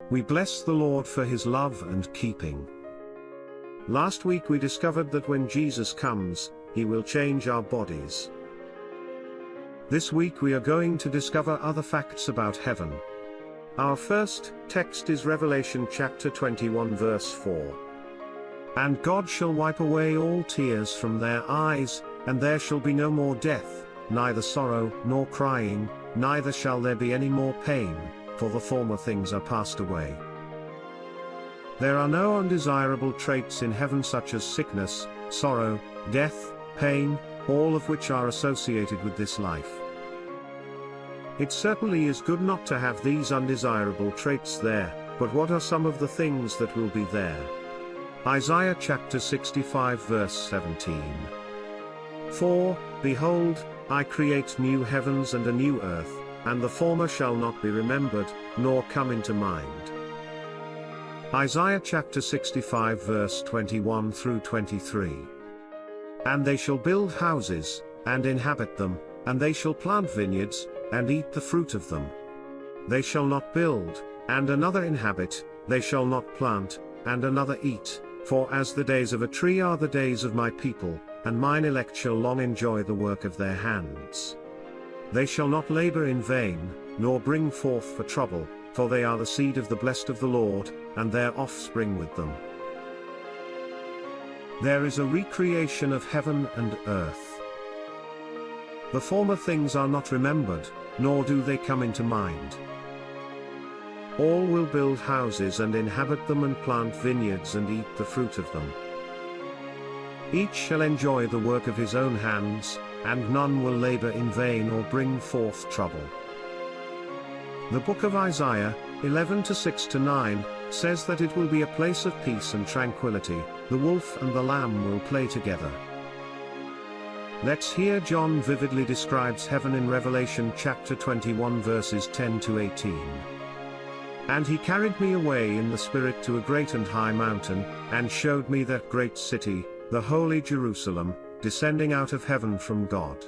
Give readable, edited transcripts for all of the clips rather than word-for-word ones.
We bless the Lord for his love and keeping. Last week we discovered that when Jesus comes, he will change our bodies. This week we are going to discover other facts about heaven. Our first text is Revelation chapter 21 verse 4. And God shall wipe away all tears from their eyes, and there shall be no more death, neither sorrow nor crying, neither shall there be any more pain, for the former things are passed away. There are no undesirable traits in heaven such as sickness, sorrow, death, pain, all of which are associated with this life. It certainly is good not to have these undesirable traits there, but what are some of the things that will be there? Isaiah chapter 65 verse 17. For, behold, I create new heavens and a new earth, and the former shall not be remembered, nor come into mind. Isaiah chapter 65 verse 21 through 23. And they shall build houses, and inhabit them, and they shall plant vineyards, and eat the fruit of them. They shall not build, and another inhabit, they shall not plant, and another eat, for as the days of a tree are the days of my people, and mine elect shall long enjoy the work of their hands. They shall not labor in vain, nor bring forth for trouble, for they are the seed of the blessed of the Lord, and their offspring with them. There is a recreation of heaven and earth. The former things are not remembered, nor do they come into mind. All will build houses and inhabit them and plant vineyards and eat the fruit of them. Each shall enjoy the work of his own hands, and none will labor in vain or bring forth trouble. The book of Isaiah, 11:6-9, says that it will be a place of peace and tranquility, the wolf and the lamb will play together. Let's hear John vividly describes heaven in Revelation chapter 21 verses 10-18. And he carried me away in the Spirit to a great and high mountain, and showed me that great city, the holy Jerusalem, descending out of heaven from God,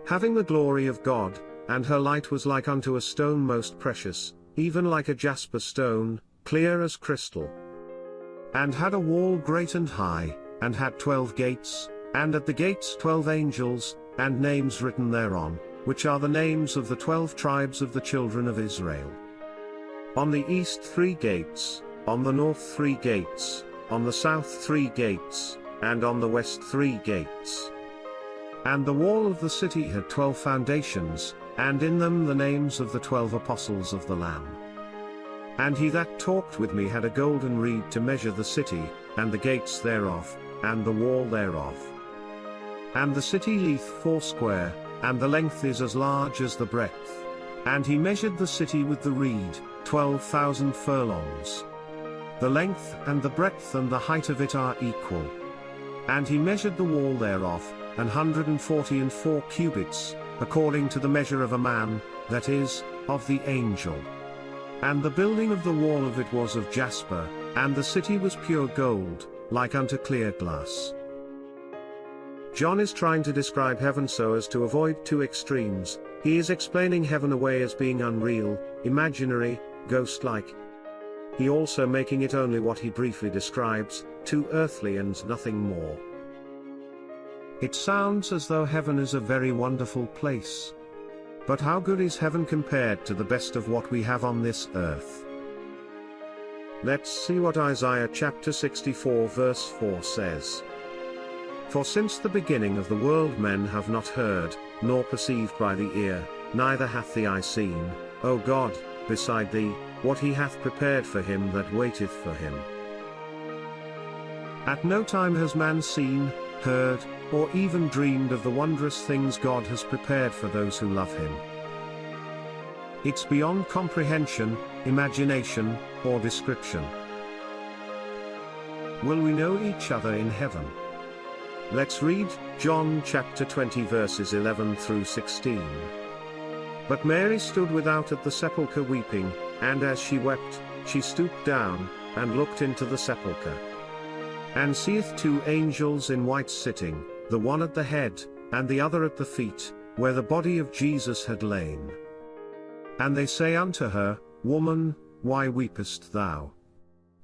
having the glory of God, and her light was like unto a stone most precious, even like a jasper stone, clear as crystal. And had a wall great and high, and had 12 gates, and at the gates 12 angels, and names written thereon, which are the names of the 12 tribes of the children of Israel. On the east 3 gates, on the north 3 gates, on the south 3 gates, and on the west 3 gates. And the wall of the city had 12 foundations, and in them the names of the 12 apostles of the Lamb. And he that talked with me had a golden reed to measure the city, and the gates thereof, and the wall thereof. And the city lieth foursquare, and the length is as large as the breadth. And he measured the city with the reed, 12,000 furlongs. The length and the breadth and the height of it are equal. And he measured the wall thereof, 144 cubits, according to the measure of a man, that is, of the angel. And the building of the wall of it was of jasper, and the city was pure gold, like unto clear glass. John is trying to describe heaven so as to avoid two extremes. He is explaining heaven away as being unreal, imaginary, ghost-like. He also making it only what he briefly describes, too earthly and nothing more. It sounds as though heaven is a very wonderful place. But how good is heaven compared to the best of what we have on this earth? Let's see what Isaiah chapter 64 verse 4 says. For since the beginning of the world men have not heard, nor perceived by the ear, neither hath the eye seen, O God, beside thee, what he hath prepared for him that waiteth for him. At no time has man seen, heard, or even dreamed of the wondrous things God has prepared for those who love him. It's beyond comprehension, imagination, or description. Will we know each other in heaven? Let's read John chapter 20 verses 11-16. But Mary stood without at the sepulchre weeping, and as she wept, she stooped down, and looked into the sepulchre. And seeth 2 angels in white sitting, the one at the head, and the other at the feet, where the body of Jesus had lain. And they say unto her, Woman, why weepest thou?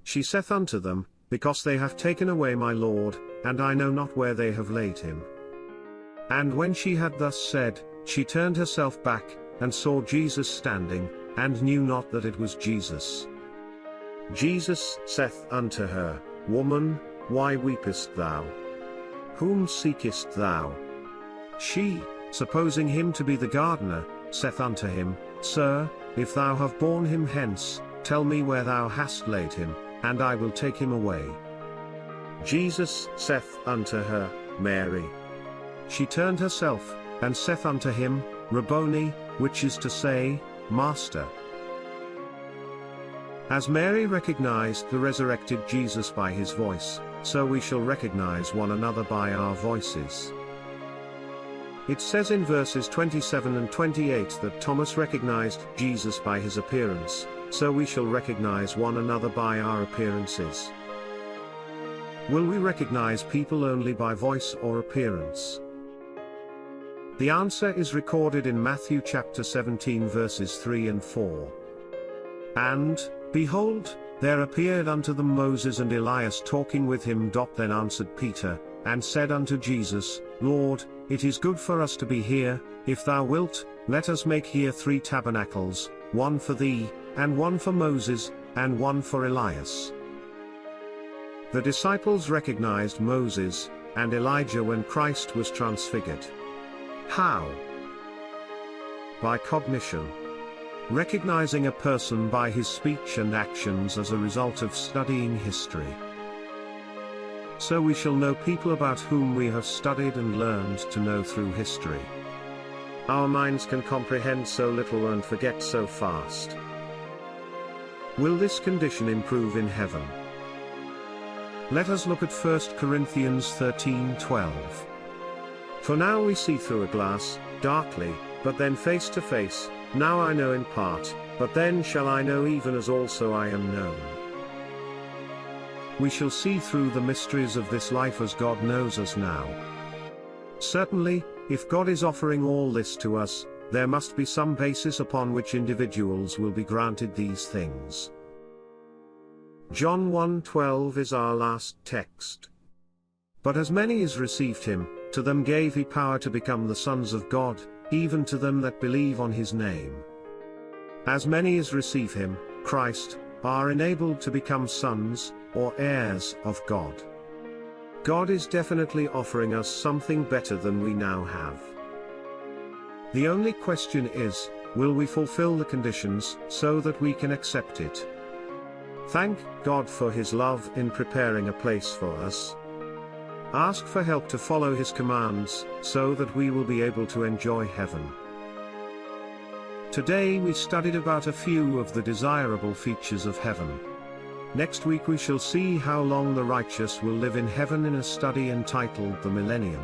She saith unto them, Because they have taken away my Lord, and I know not where they have laid him. And when she had thus said, she turned herself back, and saw Jesus standing, and knew not that it was Jesus. Jesus saith unto her, Woman, why weepest thou? Whom seekest thou? She, supposing him to be the gardener, saith unto him, Sir, if thou have borne him hence, tell me where thou hast laid him, and I will take him away. Jesus saith unto her, Mary. She turned herself, and saith unto him, Rabboni, which is to say, Master. As Mary recognized the resurrected Jesus by his voice, so we shall recognize one another by our voices. It says in verses 27 and 28 that Thomas recognized Jesus by his appearance, so we shall recognize one another by our appearances. Will we recognize people only by voice or appearance? The answer is recorded in Matthew chapter 17 verses 3 and 4. And, behold, there appeared unto them Moses and Elias talking with him. Then answered Peter, and said unto Jesus, Lord, it is good for us to be here. If thou wilt, let us make here 3 tabernacles, one for thee, and one for Moses, and one for Elias. The disciples recognized Moses and Elijah when Christ was transfigured. How? By cognition. Recognizing a person by his speech and actions as a result of studying history. So we shall know people about whom we have studied and learned to know through history. Our minds can comprehend so little and forget so fast. Will this condition improve in heaven? Let us look at 1 Corinthians 13:12. For now we see through a glass, darkly, but then face to face. Now I know in part, but then shall I know even as also I am known. We shall see through the mysteries of this life as God knows us now. Certainly, if God is offering all this to us, there must be some basis upon which individuals will be granted these things. John 1:12 is our last text. But as many as received him, to them gave he power to become the sons of God, even to them that believe on his name. As many as receive him, Christ, are enabled to become sons, or heirs of God. God is definitely offering us something better than we now have. The only question is, will we fulfill the conditions so that we can accept it? Thank God for his love in preparing a place for us. Ask for help to follow his commands, so that we will be able to enjoy heaven. Today we studied about a few of the desirable features of heaven. Next week we shall see how long the righteous will live in heaven in a study entitled The Millennium.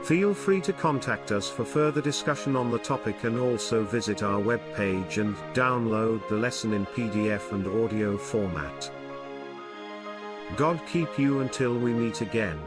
Feel free to contact us for further discussion on the topic, and also visit our webpage and download the lesson in PDF and audio format. God keep you until we meet again.